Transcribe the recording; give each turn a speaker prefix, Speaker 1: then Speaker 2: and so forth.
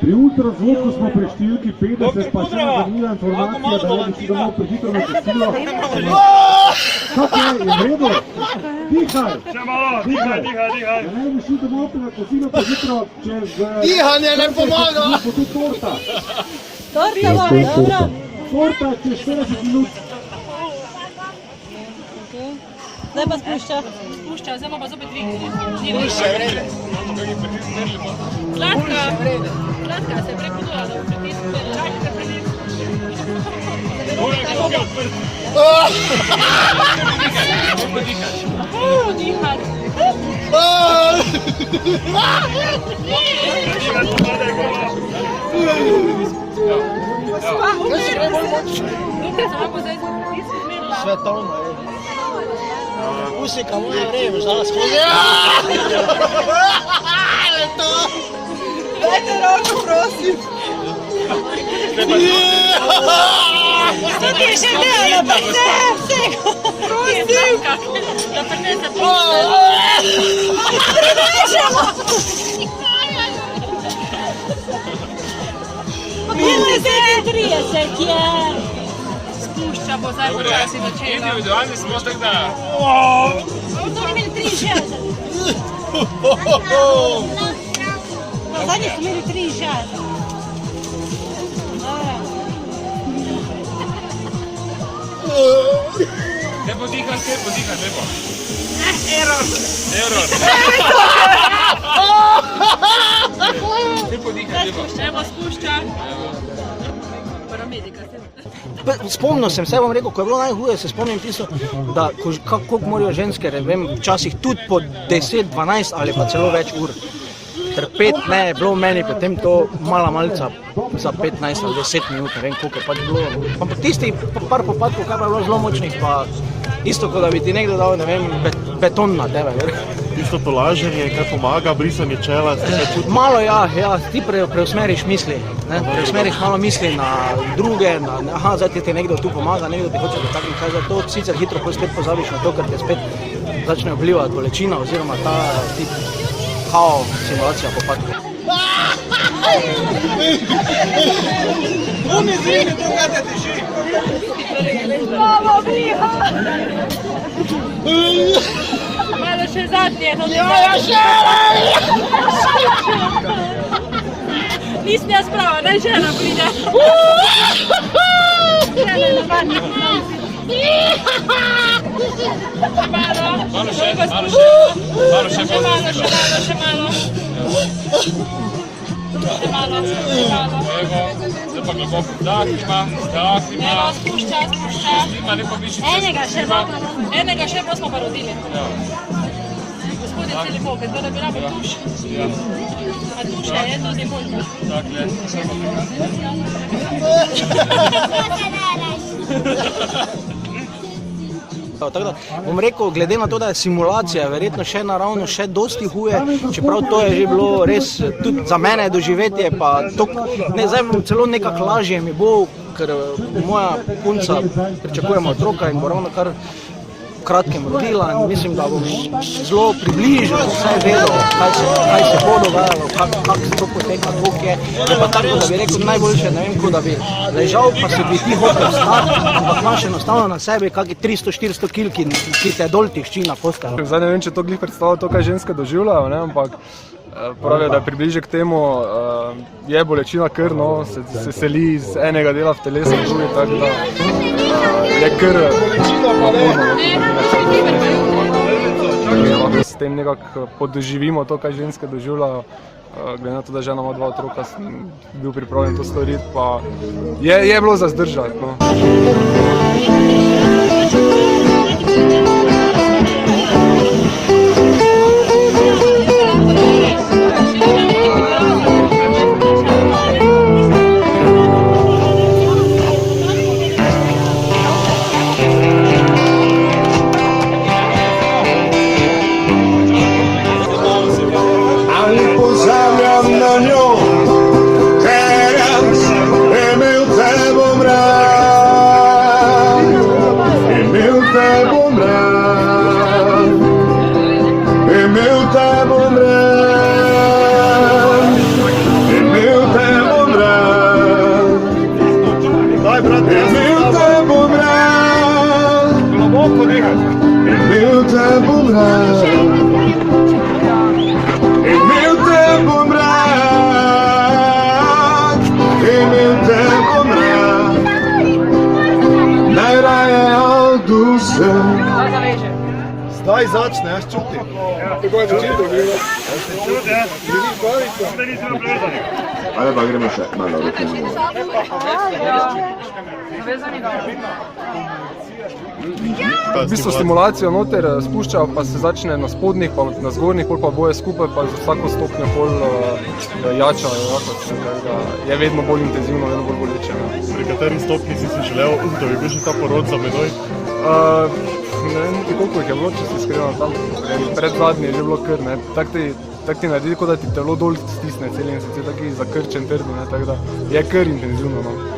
Speaker 1: Pri ultrazvuku smo pri številki 50, pa še ena zanimiva informacija, da je si domov prehitro na čestilo. Kako je v redu? Dihaj!
Speaker 2: Še malo, dihaj.
Speaker 1: Ne bi šli domov na kosilo prehitro čez...
Speaker 3: Dihanje ne pomaga!
Speaker 1: Pa tudi torta.
Speaker 4: Torta vam, dobro.
Speaker 1: Torta čez 40 minut.
Speaker 4: Zdaj pa spušča.
Speaker 5: Spušča, zdaj pa zopet dvigne.
Speaker 3: Še vrede.
Speaker 5: Sladka se je prekudila, da v pritisku čakajte pritisku. Dihaj.
Speaker 3: Svetovno je. Usika moja vreme, žala skozi. To! Dajte roko, prosim.
Speaker 4: To ti je še delalo, pa vse.
Speaker 5: Prosim. Da prinese pušče.
Speaker 4: Prinežemo. Pogledajte 37 je.
Speaker 5: Spušča bo zdaj počasi začela.
Speaker 2: Individualni smo tako da...
Speaker 4: To bi imeli 63. Zadnji smo imeli 63.
Speaker 2: Ne podihaj, lepo. Error. Ne podihaj, lepo.
Speaker 5: Evo spušča. Paramedika se.
Speaker 3: Spomnil sem se, bom rekel, ko je bilo najhuje, se spomnim tisto, da koliko morajo ženske, ne vem, včasih tudi po 10, 12 ali pa celo več ur trpeti, ne, je bilo meni potem to malca za 15 ali 10 minut, ne vem, koliko je pač bilo. Pa tisti par popadkov, kaj pa je bilo zelo močnih, pa isto, kot da bi ti nekdo dal, ne vem, beton na tebe.
Speaker 6: Tisto tolaženje, kaj pomaga, brisanje čela, ste se čutili?
Speaker 3: Malo ja, ti preusmeriš misli, ne? Preusmeriš malo misli na druge, aha, zdaj ti nekdo tu pomaga, nekdo ti hoče dotakniti, kaj za to, sicer hitro ko spet pozabiš na to, ker te spet začne vplivati bolečina oziroma ta tip kao simulacija popadka. On je zrihne to, kaj te teži.
Speaker 4: Bravo, briha!
Speaker 5: Malo še zadnje. Nisem jaz prava, naj žena pride. Žena na zadnji.
Speaker 2: Malo še. Evo, zdaj pa globoko vdah ima.
Speaker 5: Evo, spušča. Enega še pa smo pa rodili. Gospodin celi pokret, da bi rabo tuš. A tuša je tudi bolj.
Speaker 2: Dakle.
Speaker 3: Tako da bom rekel, glede na to, da je simulacija verjetno še naravno še dosti huje, čeprav to je že bilo res tudi za mene doživetje, pa zdaj celo nekako lažje mi bo, ker moja punca pričakujemo otroka in bo ravno kar kratkem rodila in mislim, da bom zelo približno vse vedel, kaj se bo dogajalo, kako se to poteka, koliko je. Je pa tako, da bi rekel najboljše, ne vem, ko da bi ležal, pa se bi ti hotel stati, ampak imaš enostavno na sebi kakih 300-400 kil, ki te dol tišči na posteljo.
Speaker 7: Zdaj ne vem, če to glih predstavlja to, kaj ženske doživljajo, ne, ampak pravijo, da je približek k temu, je bolečina kar, no, se seli iz enega dela v telesu v drugi, tako da je kar lahko s tem nekako podoživimo to, kaj ženske doživljajo. Glede na to, da žena ima 2 otroka, sem bil pripravljen to storiti, pa je bilo za zdržati, no.
Speaker 6: začne, jaz čutim.
Speaker 7: Tako je začetek,
Speaker 1: Ajde pa gremo še malo roke.
Speaker 7: V bistvu stimulacijo noter spušča, pa se začne na spodnjih, pa na zgornjih, pol pa boje skupaj, pa za vsako stopnjo pol jača, je vedno bolj intenzivno, vedno bolj boleče.
Speaker 6: Pri kateri stopni si želel, da bi bil še ta porod za menoj?
Speaker 7: Ne vem, koliko jih je bilo, če si iskreno tam, pred zadnji je že bilo kar, ne, tak ti naredi, kot da ti telo dol stisne cel in si taki zakrčen trdi, ne, tako da je kar intenzivno, no.